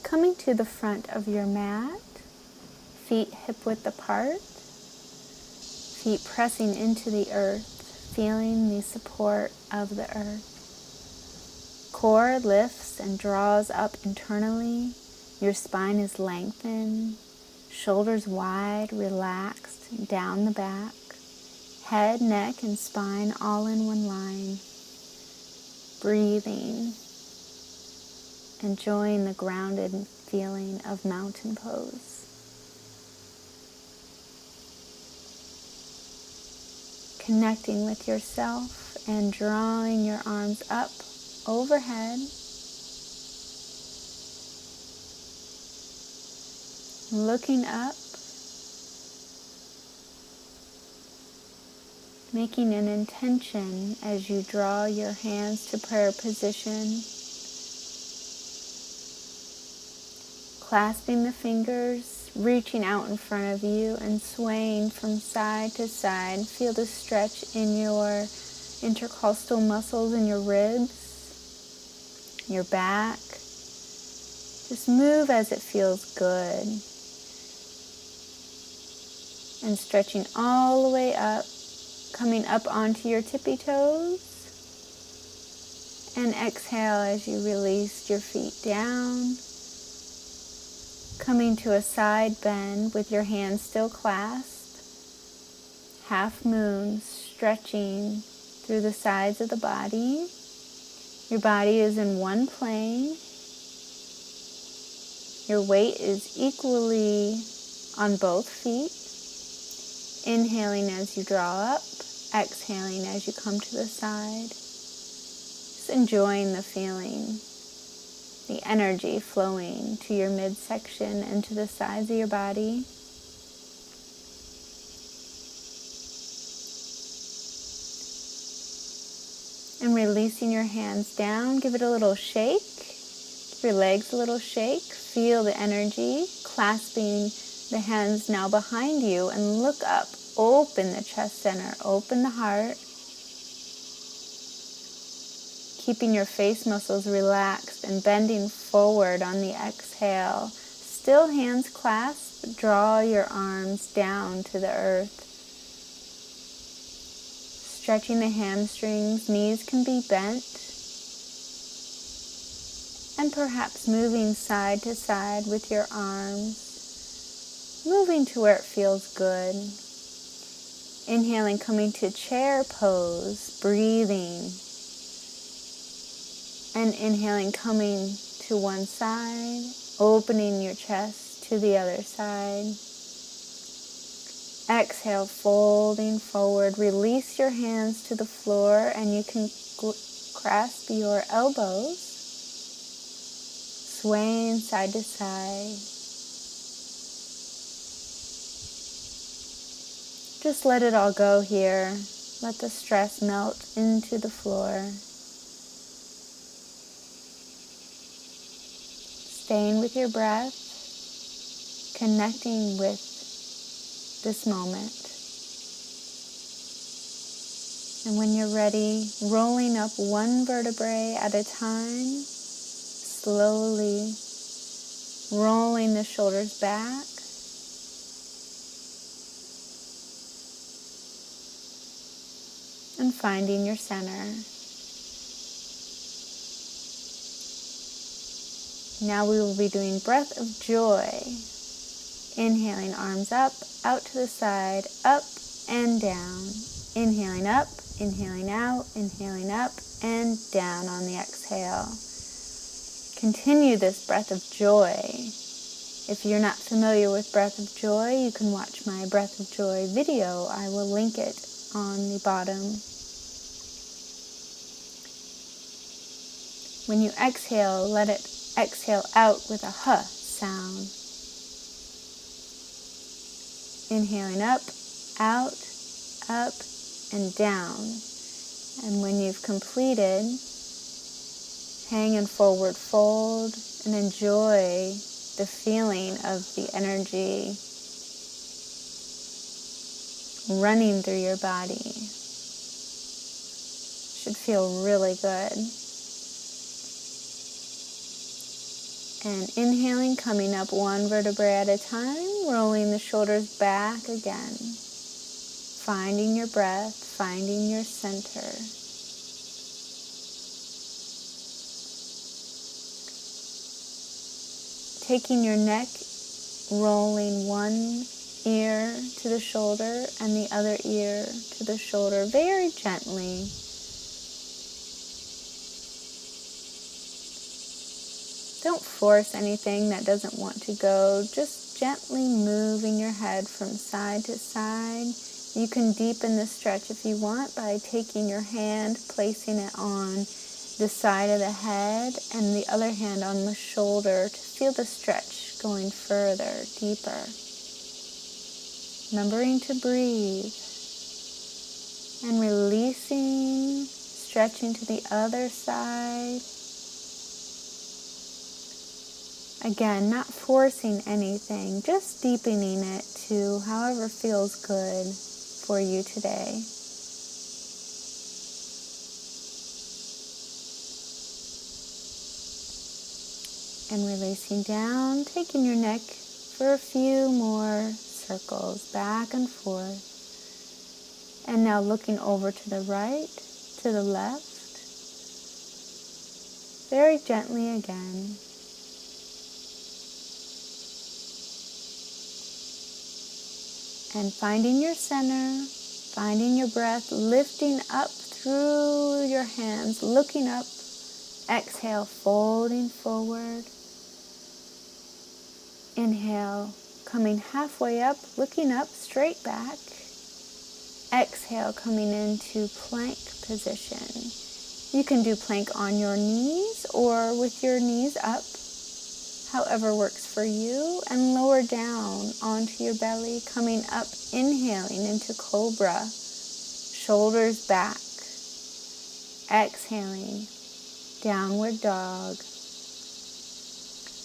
Coming to the front of your mat, feet hip-width apart, feet pressing into the earth, feeling the support of the earth. Core lifts and draws up internally. Your spine is lengthened, shoulders wide, relaxed, down the back. Head, neck, and spine all in one line. Breathing, enjoying the grounded feeling of mountain pose. Connecting with yourself and drawing your arms up overhead. Looking up, making an intention as you draw your hands to prayer position, clasping the fingers, reaching out in front of you and swaying from side to side. Feel the stretch in your intercostal muscles in your ribs, your back. Just move as it feels good. And stretching all the way up, coming up onto your tippy toes. And exhale as you release your feet down. Coming to a side bend with your hands still clasped. Half moon, stretching through the sides of the body. Your body is in one plane. Your weight is equally on both feet. Inhaling as you draw up, exhaling as you come to the side. Just enjoying the feeling, the energy flowing to your midsection and to the sides of your body. And releasing your hands down, give it a little shake. Give your legs a little shake. Feel the energy, clasping the hands now behind you, and look up. Open the chest center, open the heart. Keeping your face muscles relaxed and bending forward on the exhale. Still hands clasped, draw your arms down to the earth. Stretching the hamstrings, knees can be bent. And perhaps moving side to side with your arms. Moving to where it feels good. Inhaling, coming to chair pose, breathing. And inhaling, coming to one side, opening your chest to the other side. Exhale, folding forward. Release your hands to the floor and you can grasp your elbows, swaying side to side. Just let it all go here. Let the stress melt into the floor. Staying with your breath, connecting with this moment. And when you're ready, rolling up one vertebrae at a time, slowly rolling the shoulders back. And finding your center. Now we will be doing breath of joy. Inhaling, arms up, out to the side, up and down. Inhaling up, inhaling out, inhaling up and down on the exhale. Continue this breath of joy. If you're not familiar with breath of joy, you can watch my breath of joy video. I will link it on the bottom. When you exhale, let it exhale out with a huh sound. Inhaling up, out, up, and down. And when you've completed, hang in forward fold and enjoy the feeling of the energy running through your body. Should feel really good. And inhaling, coming up one vertebrae at a time, rolling the shoulders back again. Finding your breath, finding your center. Taking your neck, rolling one ear to the shoulder and the other ear to the shoulder very gently. Don't force anything that doesn't want to go. Just gently moving your head from side to side. You can deepen the stretch if you want by taking your hand, placing it on the side of the head and the other hand on the shoulder to feel the stretch going further, deeper. Remembering to breathe and releasing, stretching to the other side. Again, not forcing anything, just deepening it to however feels good for you today. And releasing down, taking your neck for a few more circles, back and forth. And now looking over to the right, to the left, very gently again. And finding your center, finding your breath, lifting up through your hands, looking up, exhale, folding forward. Inhale, coming halfway up, looking up, straight back. Exhale, coming into plank position. You can do plank on your knees or with your knees up, however works for you, and lower down onto your belly, coming up, inhaling into cobra, shoulders back, exhaling, downward dog,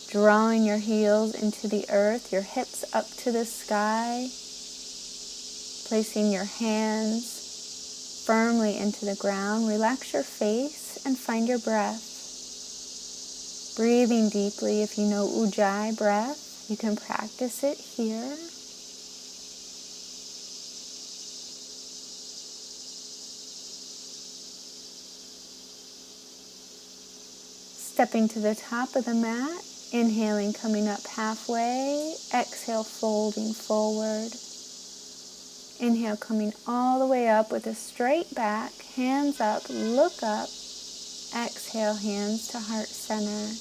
drawing your heels into the earth, your hips up to the sky, placing your hands firmly into the ground. Relax your face and find your breath. Breathing deeply. If you know Ujjayi breath, you can practice it here. Stepping to the top of the mat, inhaling, coming up halfway, exhale, folding forward. Inhale, coming all the way up with a straight back, hands up, look up. Exhale, hands to heart center.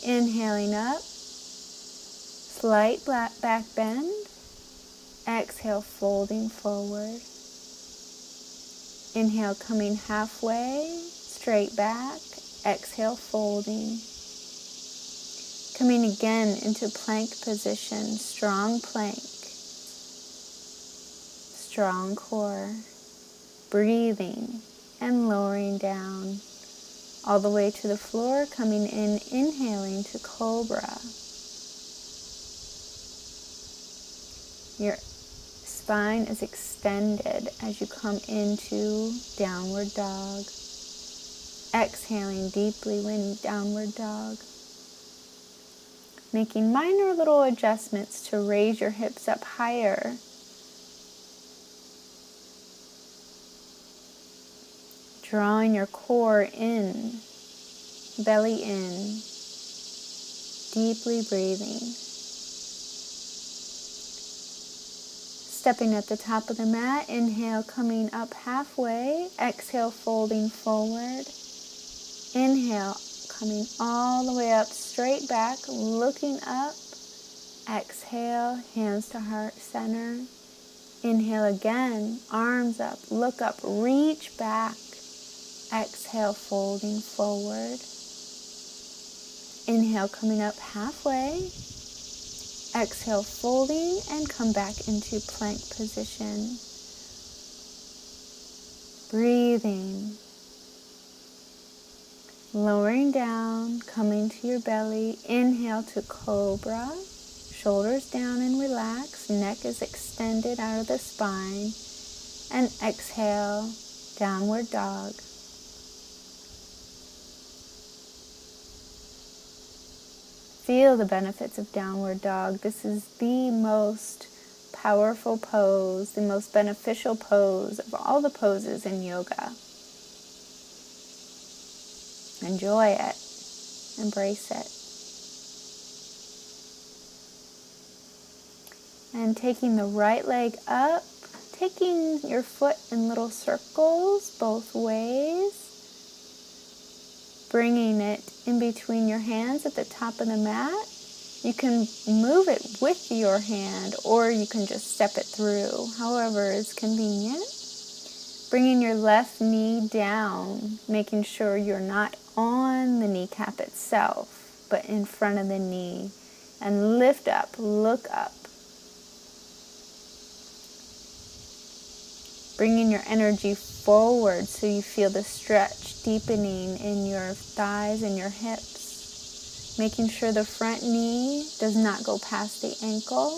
Inhaling up, slight back bend. Exhale, folding forward. Inhale, coming halfway, straight back. Exhale, folding. Coming again into plank position, strong plank. Strong core. Breathing and lowering down. All the way to the floor, coming in, inhaling to cobra. Your spine is extended as you come into downward dog. Exhaling deeply when downward dog. Making minor little adjustments to raise your hips up higher. Drawing your core in, belly in, deeply breathing. Stepping at the top of the mat, inhale, coming up halfway, exhale, folding forward. Inhale, coming all the way up, straight back, looking up. Exhale, hands to heart center. Inhale again, arms up, look up, reach back. Exhale, folding forward. Inhale, coming up halfway. Exhale, folding, and come back into plank position. Breathing. Lowering down, coming to your belly. Inhale to cobra. Shoulders down and relax. Neck is extended out of the spine. And exhale, downward dog. Feel the benefits of downward dog. This is the most powerful pose, the most beneficial pose of all the poses in yoga. Enjoy it. Embrace it. And taking the right leg up, taking your foot in little circles both ways, bringing it in between your hands at the top of the mat. You can move it with your hand, or you can just step it through, however is convenient. Bringing your left knee down, making sure you're not on the kneecap itself, but in front of the knee. And lift up, look up. Bringing your energy forward so you feel the stretch deepening in your thighs and your hips. Making sure the front knee does not go past the ankle.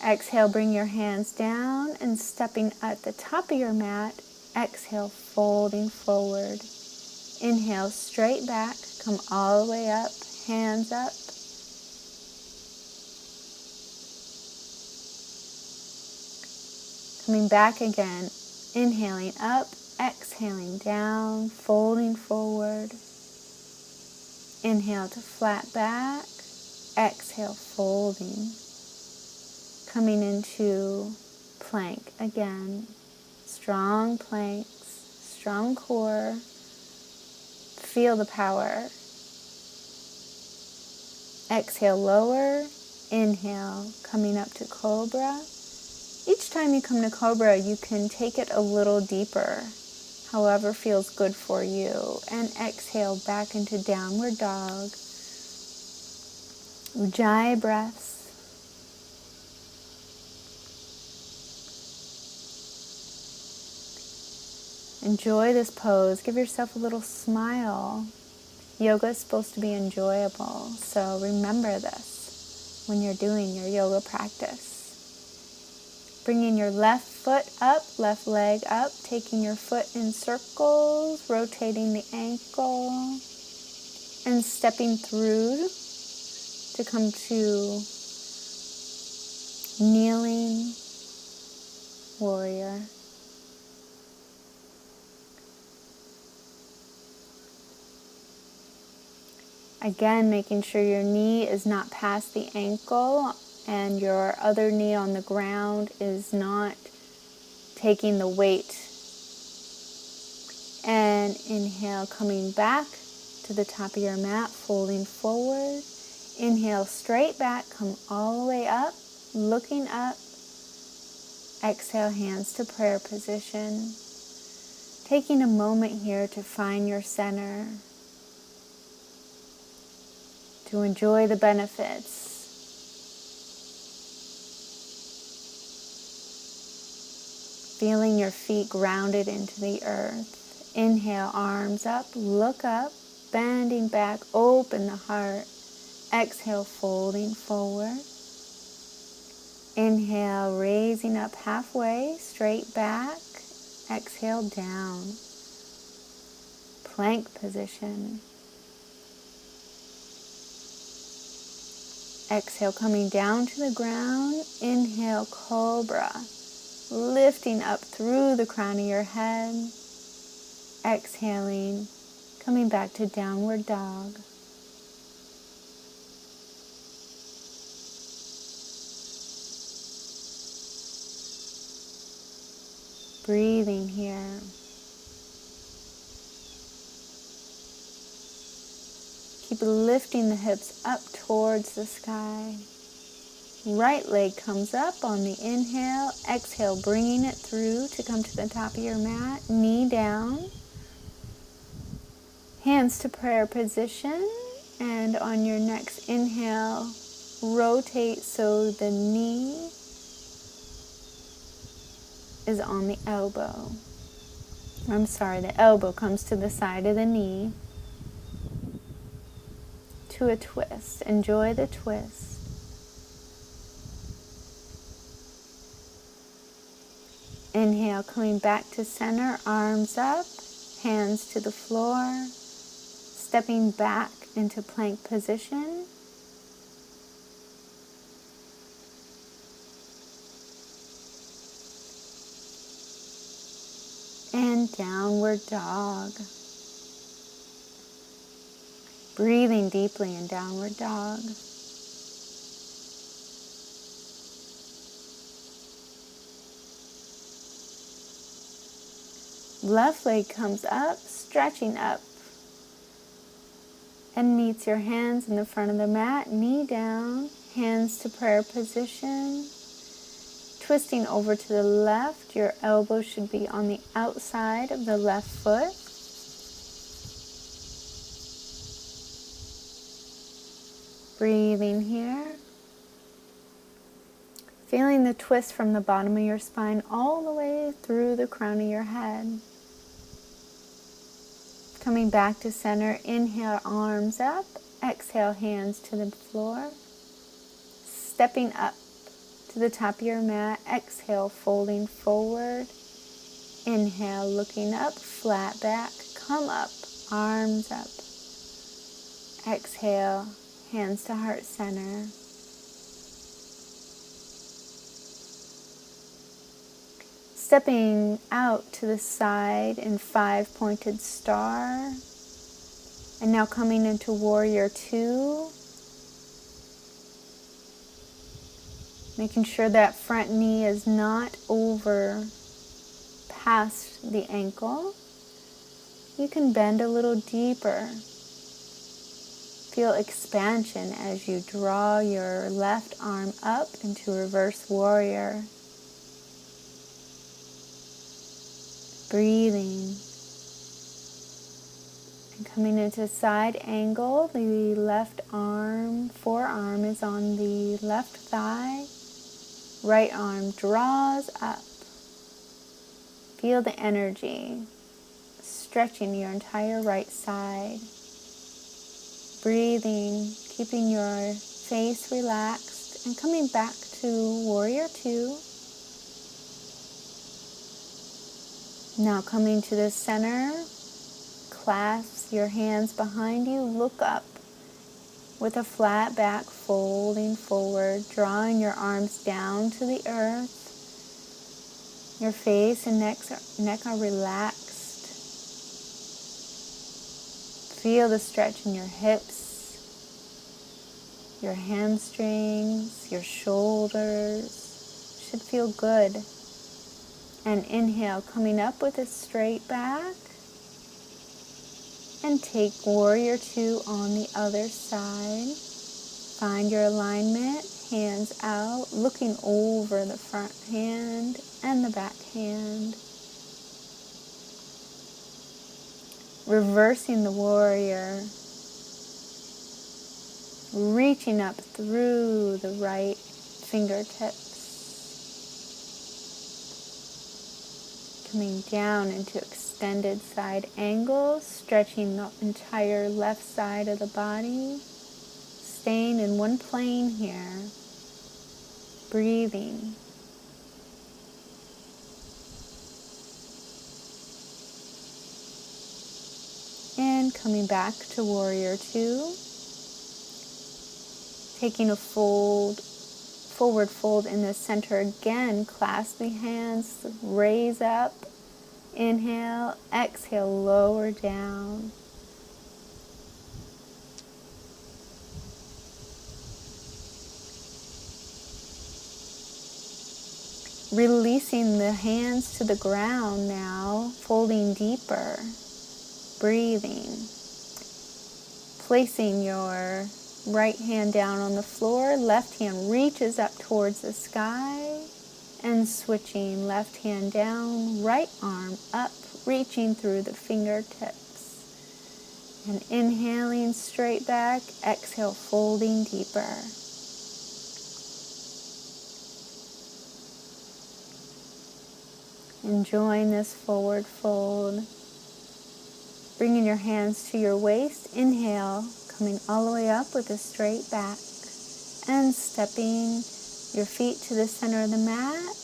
Exhale, bring your hands down and stepping at the top of your mat. Exhale, folding forward. Inhale, straight back, come all the way up, hands up. Coming back again, inhaling up, exhaling down, folding forward. Inhale to flat back, exhale, folding. Coming into plank again. Strong planks, strong core. Feel the power. Exhale, lower. Inhale, coming up to cobra. Each time you come to cobra, you can take it a little deeper, however feels good for you. And exhale back into downward dog. Ujjayi breaths. Enjoy this pose. Give yourself a little smile. Yoga is supposed to be enjoyable, so remember this when you're doing your yoga practice. Bringing your left foot up, left leg up, taking your foot in circles, rotating the ankle, and stepping through to come to kneeling warrior. Again, making sure your knee is not past the ankle and your other knee on the ground is not taking the weight. And inhale, coming back to the top of your mat, folding forward. Inhale, straight back, come all the way up, looking up. Exhale, hands to prayer position. Taking a moment here to find your center, to enjoy the benefits. Feeling your feet grounded into the earth. Inhale, arms up, look up, bending back, open the heart. Exhale, folding forward. Inhale, raising up halfway, straight back. Exhale, down. Plank position. Exhale, coming down to the ground. Inhale, cobra. Lifting up through the crown of your head. Exhaling, coming back to downward dog. Breathing here. Keep lifting the hips up towards the sky. Right leg comes up on the inhale. Exhale, bringing it through to come to the top of your mat. Knee down. Hands to prayer position. And on your next inhale, rotate so the knee is on the elbow. The elbow comes to the side of the knee. To a twist. Enjoy the twist. Inhale, coming back to center, arms up, hands to the floor, stepping back into plank position. And downward dog. Breathing deeply in downward dog. Left leg comes up, stretching up, and meets your hands in the front of the mat, knee down, hands to prayer position. Twisting over to the left, your elbows should be on the outside of the left foot. Breathing here. Feeling the twist from the bottom of your spine all the way through the crown of your head. Coming back to center, inhale, arms up. Exhale, hands to the floor. Stepping up to the top of your mat. Exhale, folding forward. Inhale, looking up, flat back. Come up, arms up. Exhale, hands to heart center. Stepping out to the side in 5 pointed star. And now coming into warrior 2. Making sure that front knee is not over past the ankle. You can bend a little deeper. Feel expansion as you draw your left arm up into reverse warrior. Breathing. And coming into side angle, the left arm, forearm is on the left thigh. Right arm draws up. Feel the energy stretching your entire right side. Breathing, keeping your face relaxed, and coming back to warrior 2. Now coming to the center, clasp your hands behind you, look up with a flat back, folding forward, drawing your arms down to the earth. Your face and neck are relaxed. Feel the stretch in your hips, your hamstrings, your shoulders. Should feel good. And inhale, coming up with a straight back. And take warrior 2 on the other side. Find your alignment, hands out, looking over the front hand and the back hand. Reversing the warrior. Reaching up through the right fingertips. Coming down into extended side angle, stretching the entire left side of the body. Staying in one plane here. Breathing. And coming back to warrior 2. Taking a forward fold in the center again. Clasp the hands, raise up. Inhale, exhale, lower down. Releasing the hands to the ground now, folding deeper. Breathing. Placing your right hand down on the floor, left hand reaches up towards the sky, and switching left hand down, right arm up, reaching through the fingertips. And inhaling straight back, exhale, folding deeper. Enjoying this forward fold. Bringing your hands to your waist, inhale, coming all the way up with a straight back. And stepping your feet to the center of the mat.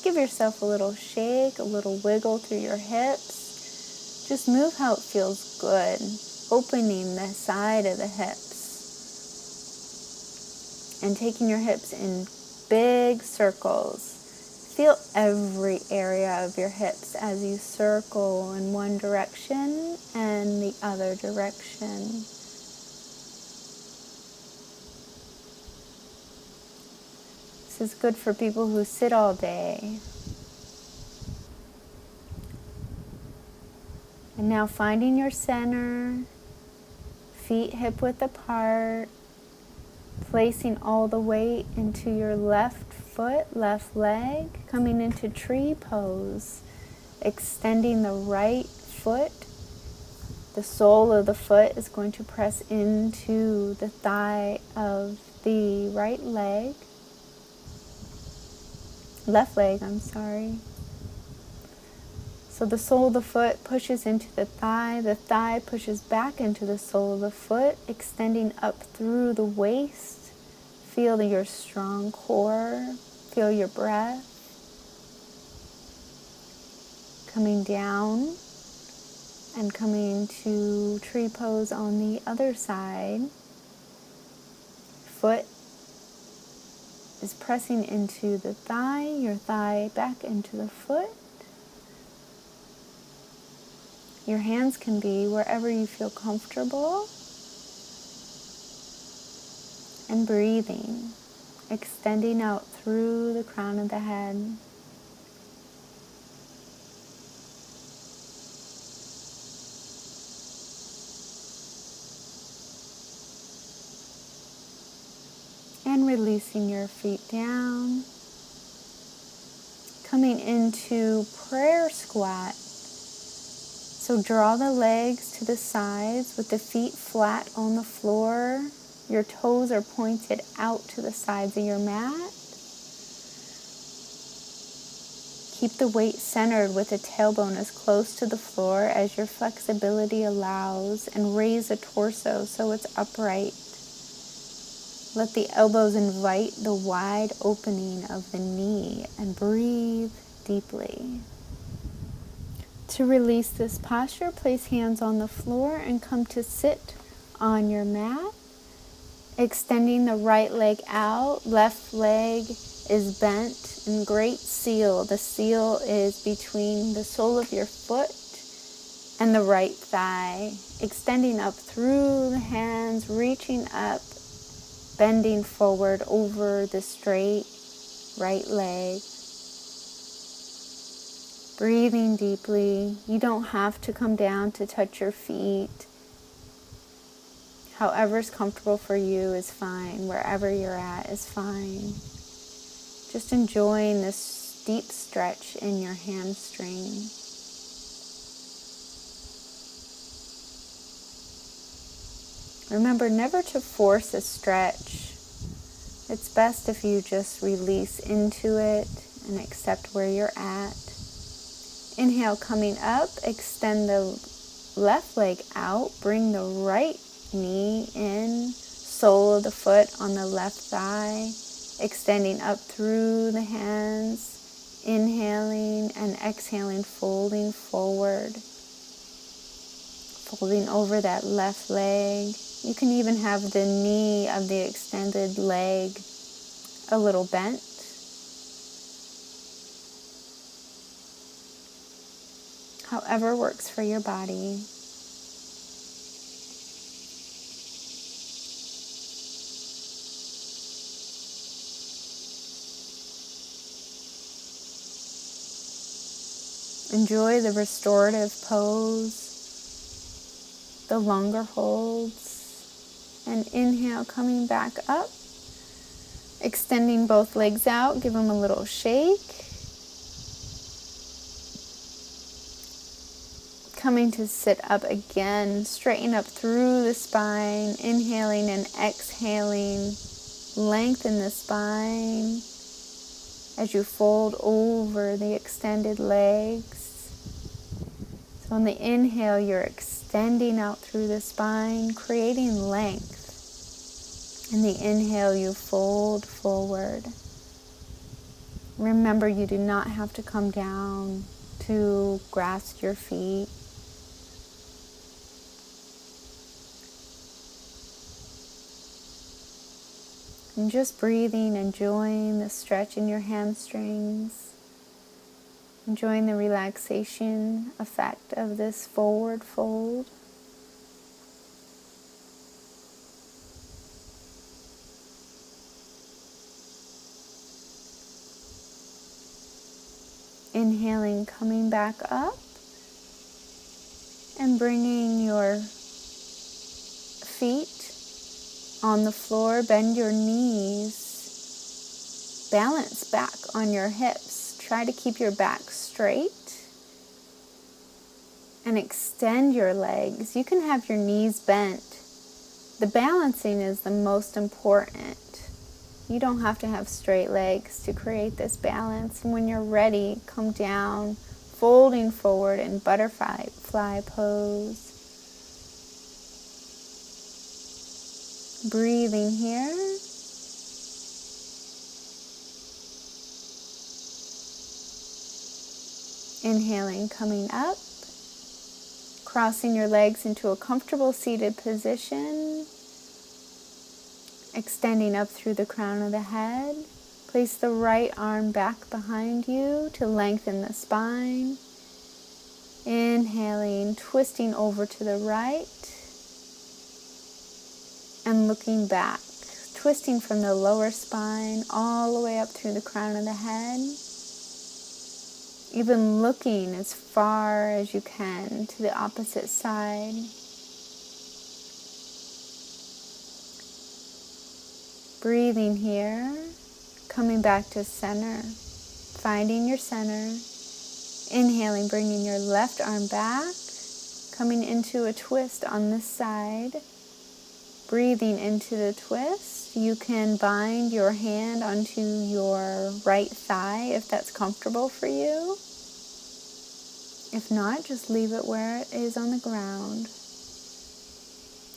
Give yourself a little shake, a little wiggle through your hips. Just move how it feels good. opening the side of the hips and taking your hips in big circles. Feel every area of your hips as you circle in one direction and the other direction. This is good for people who sit all day. And now finding your center, feet hip width apart, placing all the weight into your left foot, left leg, coming into tree pose, extending the right foot. The sole of the foot is going to press into the thigh of the right leg. Left leg, I'm sorry. So the sole of the foot pushes into the thigh pushes back into the sole of the foot, extending up through the waist. Feel your strong core, feel your breath. Coming down and coming to tree pose on the other side. Foot is pressing into the thigh, your thigh back into the foot. Your hands can be wherever you feel comfortable. And breathing, extending out through the crown of the head. And releasing your feet down. Coming into prayer squat. So draw the legs to the sides with the feet flat on the floor. Your toes are pointed out to the sides of your mat. Keep the weight centered with the tailbone as close to the floor as your flexibility allows, and raise the torso so it's upright. Let the elbows invite the wide opening of the knee, and breathe deeply. To release this posture, place hands on the floor and come to sit on your mat. Extending the right leg out, left leg is bent in great seal. The seal is between the sole of your foot and the right thigh. Extending up through the hands, reaching up, bending forward over the straight right leg. Breathing deeply. You don't have to come down to touch your feet. However's comfortable for you is fine. Wherever you're at is fine. Just enjoying this deep stretch in your hamstring. Remember never to force a stretch. It's best if you just release into it and accept where you're at. Inhale, coming up, extend the left leg out, bring the right knee in, sole of the foot on the left thigh, extending up through the hands, inhaling and exhaling, folding forward, folding over that left leg. You can even have the knee of the extended leg a little bent. However works for your body. Enjoy the restorative pose, the longer holds, and inhale, coming back up, extending both legs out, give them a little shake. Coming to sit up again, straighten up through the spine, inhaling and exhaling, lengthen the spine as you fold over the extended legs. So on the inhale, you're extending out through the spine, creating length. In the inhale, you fold forward. Remember, you do not have to come down to grasp your feet. And just breathing, enjoying the stretch in your hamstrings, enjoying the relaxation effect of this forward fold. Inhaling, coming back up and bringing your feet on the floor. Bend your knees, balance back on your hips. Try to keep your back straight and extend your legs. You can have your knees bent. The balancing is the most important. You don't have to have straight legs to create this balance. And when you're ready, come down, folding forward in butterfly pose. Breathing here. Inhaling, coming up. Crossing your legs into a comfortable seated position. Extending up through the crown of the head. Place the right arm back behind you to lengthen the spine. Inhaling, twisting over to the right. And looking back, twisting from the lower spine all the way up through the crown of the head. Even looking as far as you can to the opposite side. Breathing here, coming back to center, finding your center. Inhaling, bringing your left arm back, coming into a twist on this side. Breathing into the twist. You can bind your hand onto your right thigh if that's comfortable for you. If not, just leave it where it is on the ground.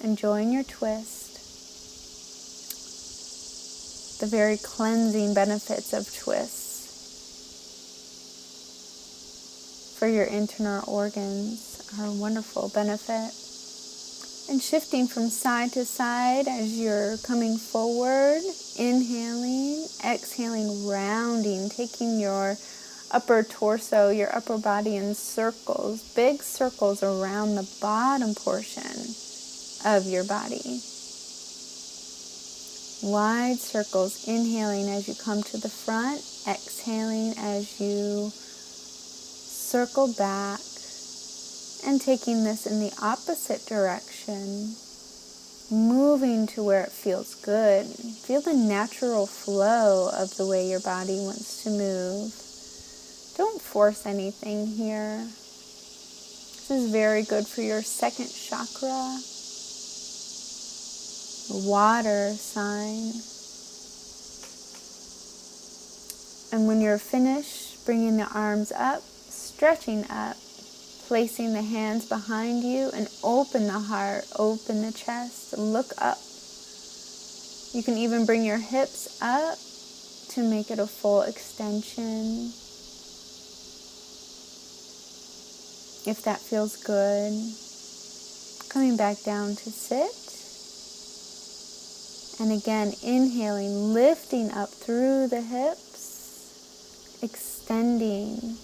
Enjoying your twist. The very cleansing benefits of twists for your internal organs are a wonderful benefit. And shifting from side to side as you're coming forward, inhaling, exhaling, rounding, taking your upper torso, your upper body in circles, big circles around the bottom portion of your body. Wide circles, inhaling as you come to the front, exhaling as you circle back, and taking this in the opposite direction, moving to where it feels good. Feel the natural flow of the way your body wants to move. Don't force anything here. This is very good for your second chakra. Water sign. And when you're finished, bringing the arms up, stretching up, placing the hands behind you, and open the heart, open the chest, look up. You can even bring your hips up to make it a full extension, if that feels good. Coming back down to sit. And again, inhaling, lifting up through the hips, extending,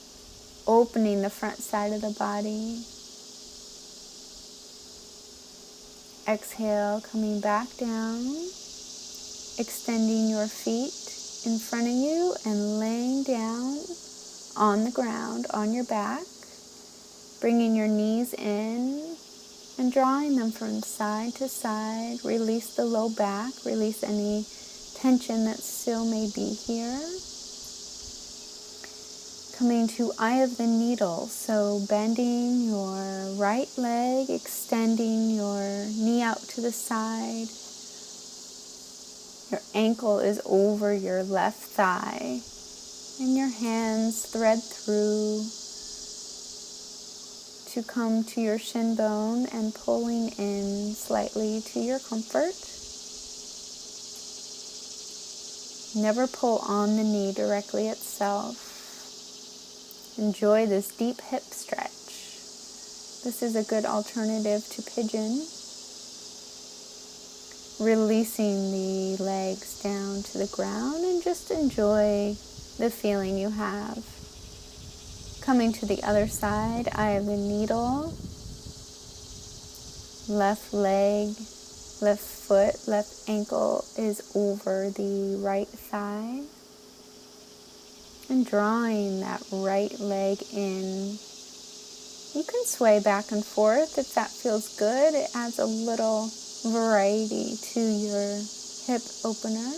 opening the front side of the body. Exhale, coming back down, extending your feet in front of you and laying down on the ground, on your back, bringing your knees in and drawing them from side to side. Release the low back, release any tension that still may be here. Coming to eye of the needle, so bending your right leg, extending your knee out to the side. Your ankle is over your left thigh, and your hands thread through to come to your shin bone and pulling in slightly to your comfort. Never pull on the knee directly itself. Enjoy this deep hip stretch. This is a good alternative to pigeon. releasing the legs down to the ground, and just enjoy the feeling you have. Coming to the other side, eye of the needle, left leg, left foot, left ankle is over the right thigh, and drawing that right leg in. You can sway back and forth if that feels good. It adds a little variety to your hip opener.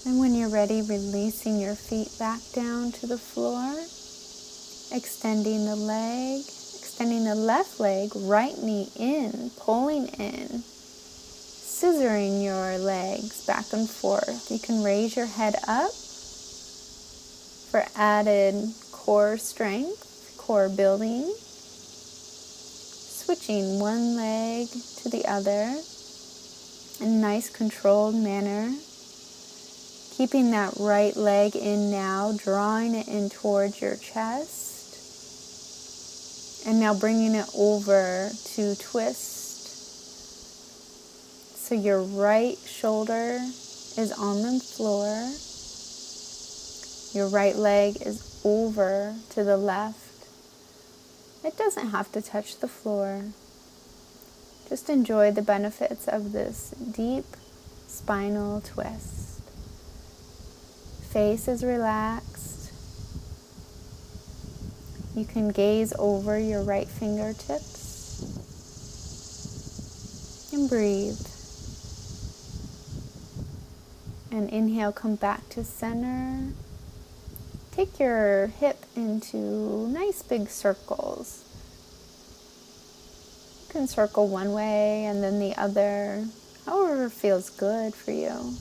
And when you're ready, releasing your feet back down to the floor, extending the leg, extending the left leg, right knee in, pulling in, scissoring your legs back and forth. You can raise your head up for added core strength, core building. Switching one leg to the other in a nice controlled manner. Keeping that right leg in now, drawing it in towards your chest. And now bringing it over to twist. So your right shoulder is on the floor. Your right leg is over to the left. It doesn't have to touch the floor. Just enjoy the benefits of this deep spinal twist. Face is relaxed. You can gaze over your right fingertips and breathe. And inhale, come back to center. Take your hip into nice big circles. You can circle one way and then the other, however feels good for you.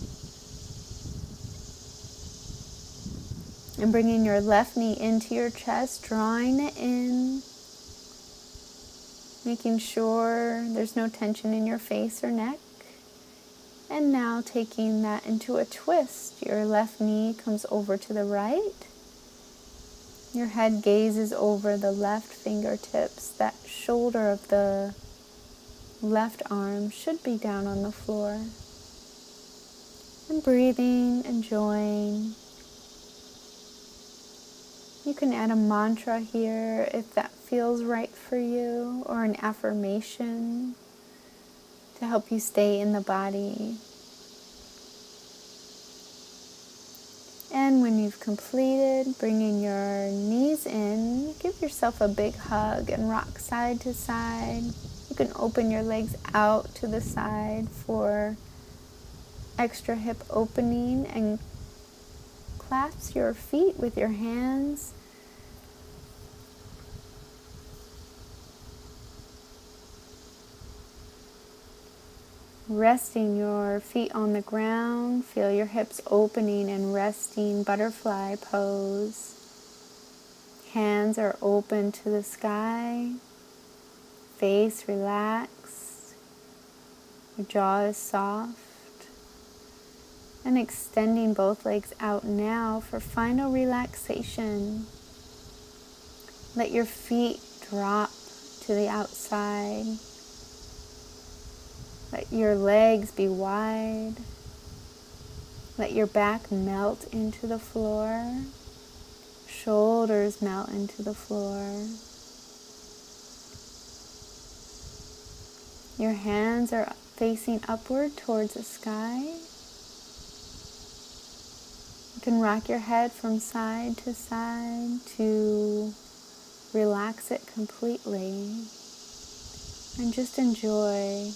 And bringing your left knee into your chest, drawing it in, making sure there's no tension in your face or neck. And now taking that into a twist. Your left knee comes over to the right. Your head gazes over the left fingertips. That shoulder of the left arm should be down on the floor. And breathing, enjoying. You can add a mantra here if that feels right for you, or an affirmation to help you stay in the body. And when you've completed, bringing your knees in, give yourself a big hug and rock side to side. You can open your legs out to the side for extra hip opening, and clasp your feet with your hands. Resting your feet on the ground, feel your hips opening and resting, butterfly pose. Hands are open to the sky, face relaxed, your jaw is soft. And extending both legs out now for final relaxation. Let your feet drop to the outside. Let your legs be wide. Let your back melt into the floor. Shoulders melt into the floor. Your hands are facing upward towards the sky. You can rock your head from side to side to relax it completely. And just enjoy.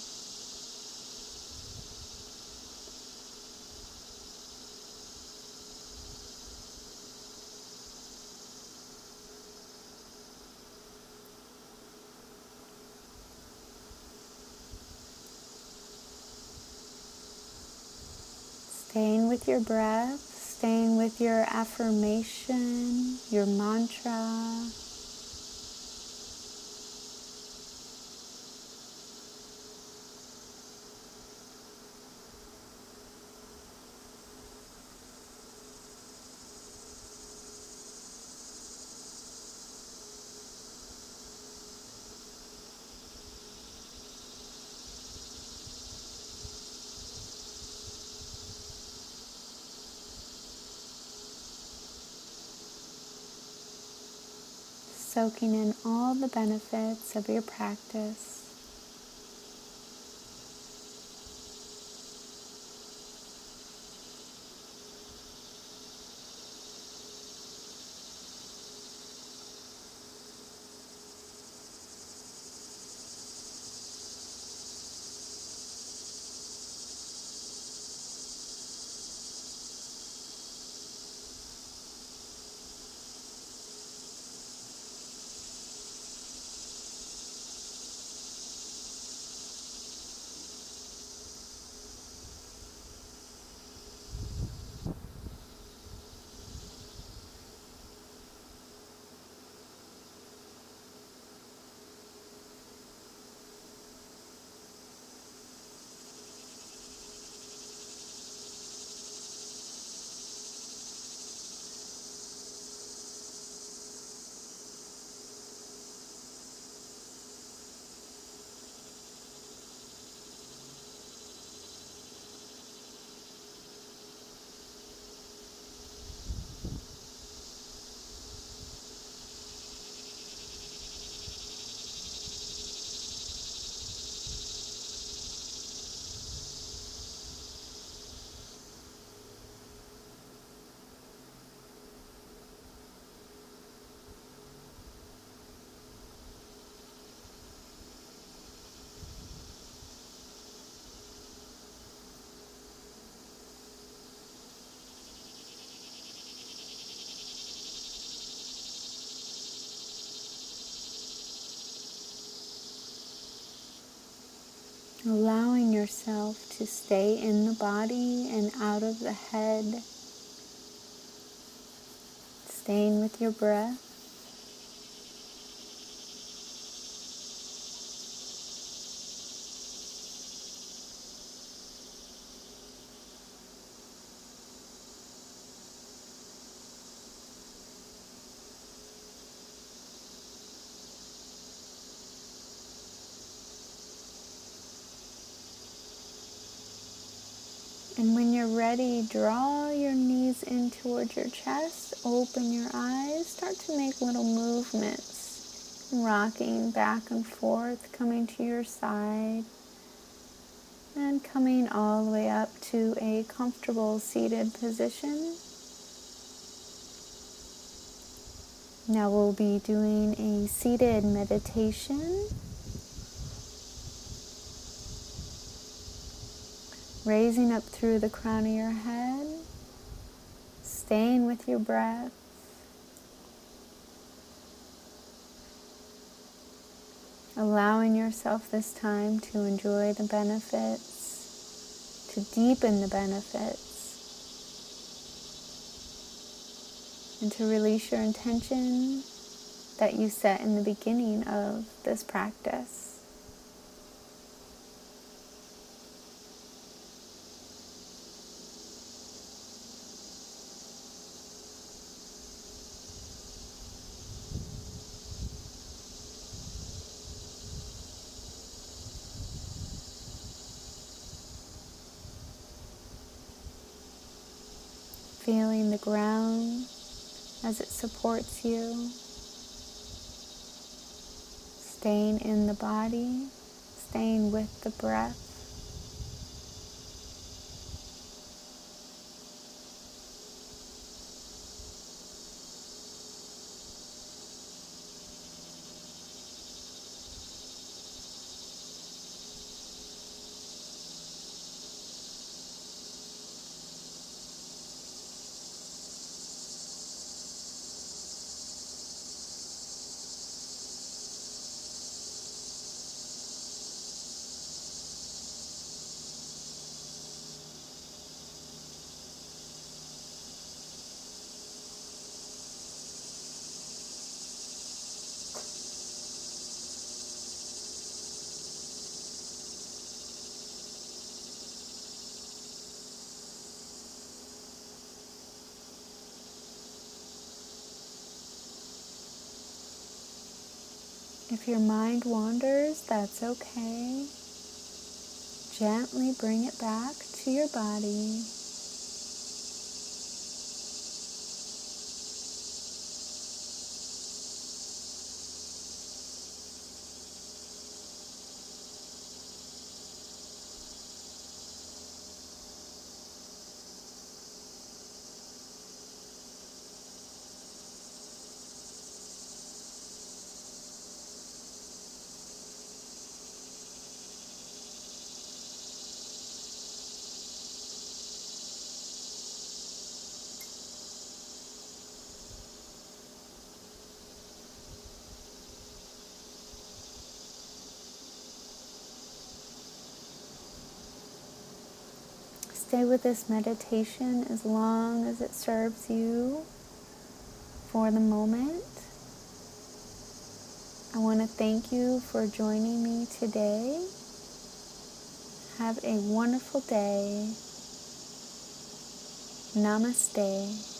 Staying with your breath, staying with your affirmation, your mantra. soaking in all the benefits of your practice. Allowing yourself to stay in the body and out of the head, staying with your breath. And when you're ready, draw your knees in towards your chest, open your eyes, start to make little movements, rocking back and forth, coming to your side, and coming all the way up to a comfortable seated position. Now we'll be doing a seated meditation. Raising up through the crown of your head, staying with your breath. Allowing yourself this time to enjoy the benefits, to deepen the benefits, and to release your intention that you set in the beginning of this practice. Feeling the ground as it supports you. Staying in the body, staying with the breath. If your mind wanders, that's okay. Gently bring it back to your body. Stay with this meditation as long as it serves you for the moment. I want to thank you for joining me today. Have a wonderful day. Namaste.